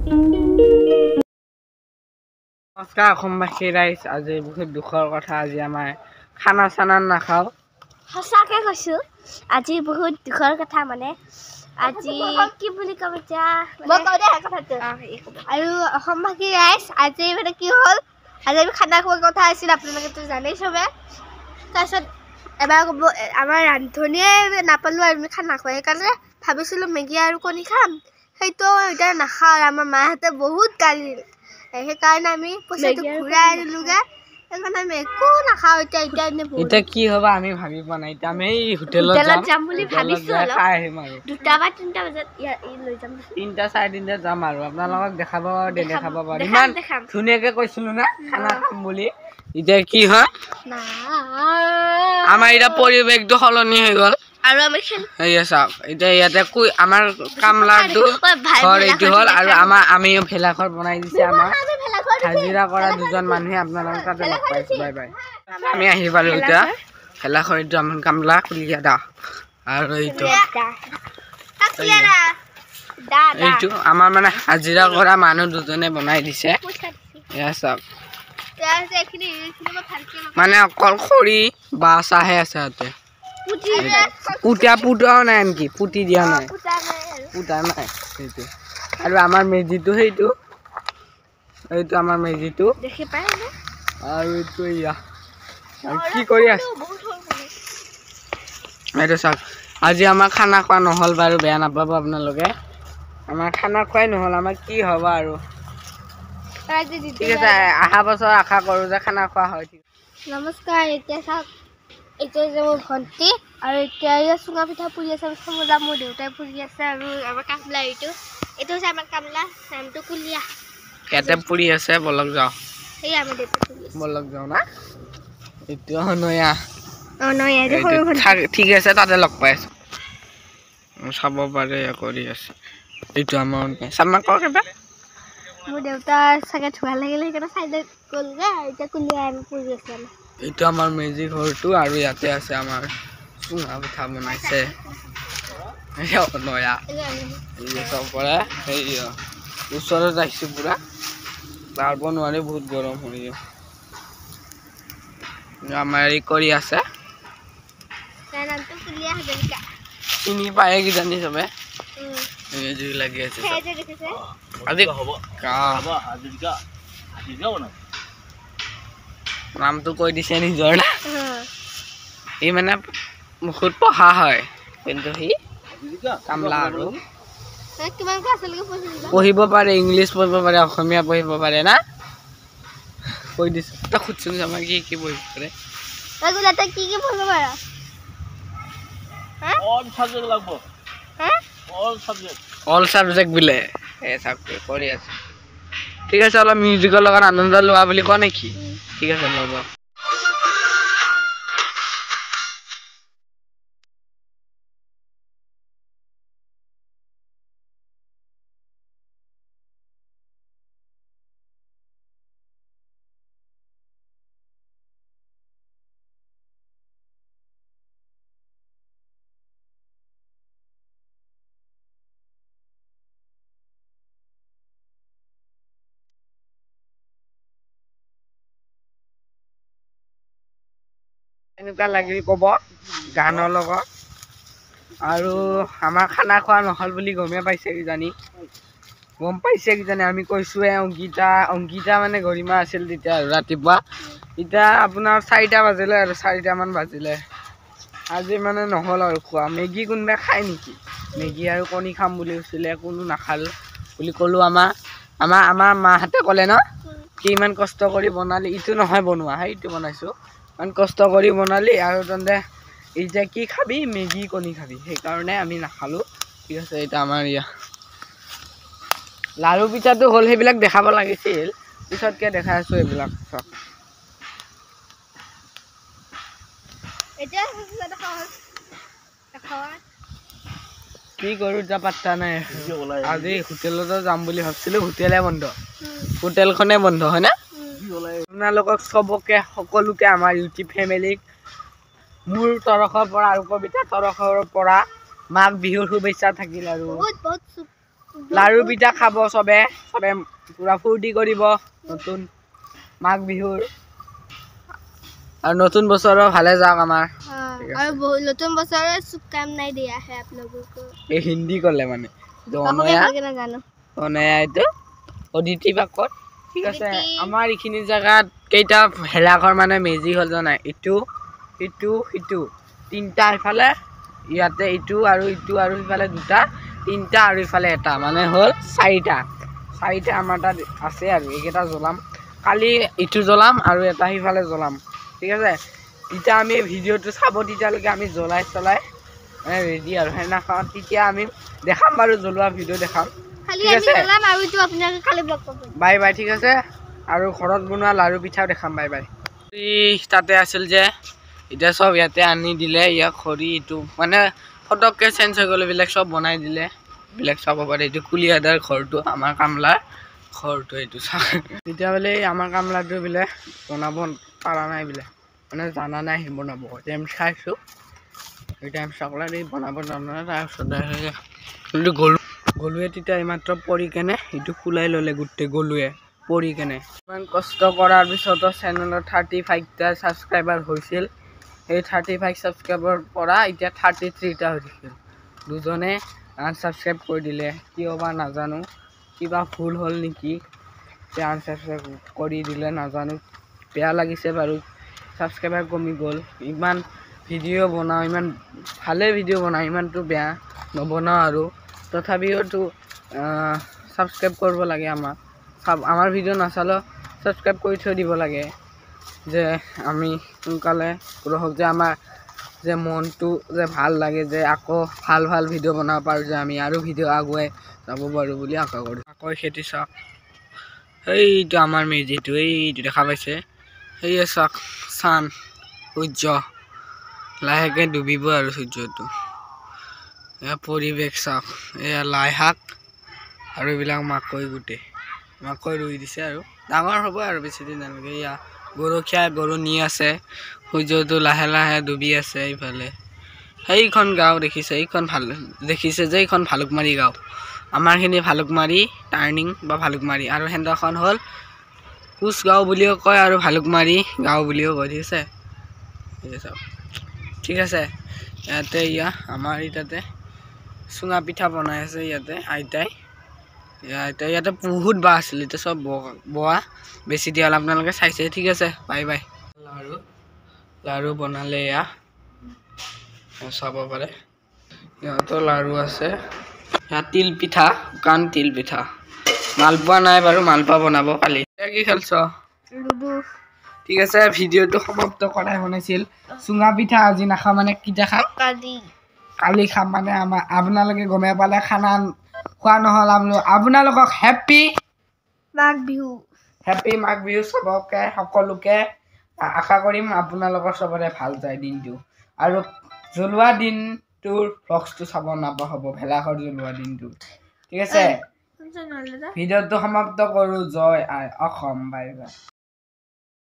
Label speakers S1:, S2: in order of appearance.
S1: নমস্কাৰ অসমবাসী ৰাইজ, আজি বহুত দুখৰ কথা। আজি আমাৰ খানা চানা নাখাওঁ।
S2: সঁচাকৈ কৈছোঁ, আজি বহুত দুখৰ কথা। মানে আজি কি বুলি ক'ম এতিয়া, আৰু অসমবাসী ৰাইজ আজি মানে কি হ'ল, আজি আমি খানা খোৱাৰ কথা আছিল, আপোনালোকেতো জানেই চবে। তাৰপিছত এবাৰ ক'ব আমাৰ ৰান্ধনীয়ে নাপালোঁ আৰু আমি খানা খোৱা, সেইকাৰণে ভাবিছিলোঁ মেগী আৰু কণী খাম। সেইটো এতিয়া নাখাওঁ আৰু আমাৰ মাহঁতে বহুত গালি, সেইকাৰণে আমি পইচাটো ঘূৰাই আনিলোগৈ। সেইকাৰণে আমি একো নাখাওঁ
S1: এতিয়া কি হ'ব আমি ভাবি পোৱা নাই। এতিয়া আমি হোটেলত যাম বুলি ভাবিছোঁ, খাই আহিম আৰু
S2: 2টা বা 3টা বজাত লৈ যাম,
S1: 3টা 3:30 যাম আৰু আপোনালোকক দেখাব পাৰিম। ইমান ধুনীয়াকৈ কৈছিলোঁ না খানা খাম বুলি, এতিয়া কি হয় আমাৰ এতিয়া পৰিৱেশটো সলনি হৈ গ'ল।
S2: আৰু আমি
S1: সেয়া চাওক, এতিয়া ইয়াতে আমাৰ কামলাটো ঘৰ এইটো হ'ল, আৰু আমিও ভেলাঘৰ বনাই দিছে। আমাৰ হাজিৰা কৰা 2জন মানুহে আপোনালোকক তাতে লগ পাইছোঁ। Bye bye. আমি আহি পালোঁ এতিয়া ভেলাঘৰ, এইটো আমাৰ কামলা কুলিয়া দা, আৰু এইটো আমাৰ মানে হাজিৰা কৰা মানুহ 2জনে বনাই দিছে। এয়া চাওক, মানে অকল খৰি বা চাহে আছে ইয়াতে, পুতাও নাই, আনকি পুতি দিয়া নাই, পুতা নাই সেইটো। আৰু আমাৰ মেজিটো এইটো আমাৰ মেজিটো
S2: দেখি পাই,
S1: আৰু এইটো এয়া কি কৰি আছে এইটো চাওক। আজি আমাৰ খানা খোৱা নহ'ল বাৰু, বেয়া নাপাব আপোনালোকে। আমাৰ খানা খোৱাই নহ'ল, আমাৰ কি হ'ব আৰু। ঠিক আছে, অহা বছৰ আশা কৰোঁ যে খানা খোৱা হয়।
S2: নমস্কাৰ। এতিয়া চাওক, এইটো যে মোৰ ভণ্টি, আৰু এতিয়া চুঙা পিঠা পুৰি আছে, মোৰ দেউতাই পুৰি আছে, আৰু আমাৰ কামলা এইটো হৈছে আমাৰ কামলা, নামটো কুলিয়া।
S1: ইয়াতে পুৰি আছে, বলক যাওঁ।
S2: সেই আমাৰ দেউতা পুৰি আছে,
S1: বলক যাওঁ না। এইটো নয়া, ঠিক আছে, তাতে লগ পাই আছোঁ। চাব পাৰে কৰি আছে, এইটো আমাৰ
S2: মোৰ দেউতা চাগে ধোৱা লাগিলে, সেইকাৰণে চাইডে গ'লগৈ। এতিয়া কুলিয়া পুৰি আছে।
S1: এইটো আমাৰ মেজি ঘৰটো, আৰু ইয়াতে আছে আমাৰ চুঙা পিঠা বনাইছে নয়া। পৰা সেই ওচৰত আহিছোঁ পুৰা, পাৰব নোৱাৰি, বহুত গৰম হৈ যায়। আমাৰ এই কৰি আছে, চিনি পায়ে কিজানি চবে, জুই লাগি আছে। নামটো কৈ দিছে নিজৰ না, সি মানে মুখত পঢ়া হয়, কিন্তু সি কামলা আৰু পঢ়িব পাৰে, ইংলিছ পঢ়িব পাৰে, অসমীয়া পঢ়িব পাৰে না। কৈ দিছোঁ তই সুধচোন আমাৰ কি পঢ়িব পাৰে। অল চাবজেক্ট বোলে, কৰি আছে। ঠিক আছে, অলপ মিউজিকৰ লগত আনন্দ লোৱা বুলি কোৱা নেকি? ঠিক আছে, ল'ব। এনেকুৱা লাগিল ক'ব গানৰ লগত, আৰু আমাৰ খানা খোৱা নহ'ল বুলি গমেই পাইছে কিজানি, আমি কৈছোঁৱে। অংকিতা মানে গৰিমা আছিল তেতিয়া, আৰু ৰাতিপুৱা এতিয়া আপোনাৰ 4টা বাজিলে, আৰু 4টামান বাজিলে। আজি মানে নহ'ল আৰু খোৱা। মেগী কোনোবাই খায় নেকি? মেগী আৰু কণী খাম বুলি কৈছিলে, কোনো নাখালোঁ বুলি ক'লোঁ। আমাৰ মাহঁতে ক'লে ন, কি ইমান কষ্ট কৰি বনালি, ইটো নহয় বনোৱা, সেইটো বনাইছোঁ, ইমান কষ্ট কৰি বনালি, আৰু তহঁতে এতিয়া কি খাবি, মেগী কণী খাবি, সেইকাৰণে আমি নাখালোঁ। ঠিক আছে, এতিয়া আমাৰ লাৰু পিঠাটো হ'ল, সেইবিলাক দেখাব লাগিছিল, পিছতকে দেখাই আছোঁ এইবিলাক চব। কি কৰোঁ এতিয়া পাত্তা নাই। আজি হোটেলতো যাম বুলি ভাবিছিলোঁ, হোটেলখনে বন্ধ হয় না। আপোনালোকক চবকে, সকলোকে, আমাৰ ইউটিউব ফেমিলিক মোৰ তৰফৰ পৰা আৰু কবিতা তৰফৰ পৰা মাঘ বিহুৰ শুভেচ্ছা থাকিল। আৰু লাৰু পিঠা খাব চবে চবে পুৰা ফূৰ্তি কৰিব নতুন মাঘ বিহুৰ আৰু নতুন বছৰৰ ভালে যাওক আমাৰ
S2: और नतुन बছৰৰ শুভকামনাই দিয়া है आप लोगों को
S1: এই হিন্দী কলে মানে
S2: না জানো
S1: অনয়া এইটো অদিতি বাকত ঠিক আছে আমাৰ ইখিনি জায়গাত কেইটা হেলাঘৰ মানে মেজি হল জানা ইটো ইটো ইটো তিনটা ইফালে ইয়াতে ইটো আৰু ইফালে দুটা তিনটা আৰু ইফালে এটা মানে হল চাৰিটা আমাৰ তাত আছে আৰু এইকেইটা জ্বলাম কালি ইটো জ্বলাম আৰু এটা সিফালে জ্বলাম ঠিক আছে এতিয়া আমি ভিডিঅ'টো চাব তেতিয়ালৈকে আমি জ্বলাই চলাই মানে ৰেডি আৰু সেইদিনাখন তেতিয়া আমি দেখাম বাৰু জ্বলোৱা ভিডিঅ' দেখাম ঠিক আছে বাই বাই ঠিক আছে আৰু ঘৰত বনোৱা লাৰু পিঠাও দেখাম বাই বাই তাতে আছিল যে এতিয়া চব ইয়াতে আনি দিলে ইয়াক খৰি এইটো মানে ফটককৈ চেঞ্জ হৈ গ'ল এইবিলাক চব বনাই দিলে এইবিলাক চাব পাৰে এইটো কুলিয়াদাৰ ঘৰটো আমাৰ কামলাৰ ঘৰটো এইটো চাওক তেতিয়া বোলে আমাৰ কামলাটো বোলে বনাব পৰা নাই বোলে মানে জানা নাই সি বনাব টাইম চাইছোঁ এই টাইম চাকলা দি বনাব জানা নাই তাৰপিছত গলুৱে তেতিয়া এইমাত্ৰ পৰি কেনে এইটো ফুলাই ল'লে গোটেই গলুৱে পৰি কেনে ইমান কষ্ট কৰাৰ পিছতো চেনেলত 35টা ছাবস্ক্ৰাইবাৰ হৈছিল এই 35 ছাবস্ক্ৰাইবাৰৰ পৰা এতিয়া 33টা হৈ থাকিল দুজনে আনছাবস্ক্ৰাইব কৰি দিলে কিয় বা নাজানো কিবা ভুল হ'ল নেকি যে আনছাবস্ক্ৰাইব কৰি দিলে নাজানো বেয়া লাগিছে বাৰু ছাবস্ক্ৰাইবাৰ কমি গ'ল ইমান ভিডিঅ' বনাওঁ ইমান ভালে ভিডিঅ' বনাওঁ ইমানটো বেয়া নবনাওঁ আৰু তথাপিওতো ছাবস্ক্ৰাইব কৰিব লাগে আমাৰ ভিডিঅ' নাচালেও ছাবস্ক্ৰাইব কৰি থৈ দিব লাগে যে আমি সোনকালে গ্ৰহক যে আমাৰ যে মনটো যে ভাল লাগে যে আকৌ ভাল ভিডিঅ' বনাব পাৰোঁ যে আমি আৰু ভিডিঅ' আগুৱাই যাব পাৰোঁ বুলি আশা কৰোঁ আকৌ খেতি চাওক এইটো আমাৰ মেজিটো এইটো দেখা পাইছে সেয়ে চাওক চান সূৰ্য লাহেকৈ ডুবিব আৰু সূৰ্যটো এয়া পৰিৱেশ চাওক এয়া লাই শাক আৰু এইবিলাক মাকৈ ৰুই দিছে আৰু ডাঙৰ হ'ব আৰু বেছিদিন নালাগে এয়া গৰু নি আছে সূৰ্যটো লাহে লাহে ডুবি আছে এইফালে সেইখন গাঁও দেখিছে এইখন ভালুকমাৰী গাঁও আমাৰখিনি ভালুকমাৰী টাৰ্ণিং বা ভালুকমাৰী আৰু সেন্দাখন হ'ল কোচ গাঁও বুলিও কয় আৰু ভালুকমাৰী গাঁও বুলিও কয় ঠিক আছে ইয়াতে আমাৰ ইয়াতে চুঙা পিঠা বনাই আছে ইয়াতে আইতাই ইয়াতে বহুত বাঁহ আছিল এতিয়া চব বোৱা বেছি দিয়া হ'ল আপোনালোকে চাইছে ঠিক আছে বাই বাই লাৰু বনালে এয়া চাব পাৰে সিহঁতৰ লাৰু আছে ইয়াত তিল পিঠা শুকান তিল পিঠা মালপোৱা নাই বাৰু মালপোৱা বনাব কালি কি খেলছ ঠিক আছে ভিডিঅ'টো সমাপ্ত কৰাই শুনাইছিল চুঙা পিঠা আজি নাখাওঁ মানে কেতিয়া খাম কালি খাম মানে আপোনালোকে গমে পালে খানা খোৱা নহ'ল আপোনালোকক হেপী মাঘ বিহু চবকে সকলোকে আশা কৰিম আপোনালোকৰ চবৰে ভাল যায় দিনটো আৰু জ্বলোৱা দিনটোৰ ভ্লগছটো চাব নাপাহৰিব ভেলাঘৰ জ্বলোৱা দিনটো ঠিক আছে ভিডিঅ'টো সমাপ্ত কৰোঁ জয় আই অসম বাই বাই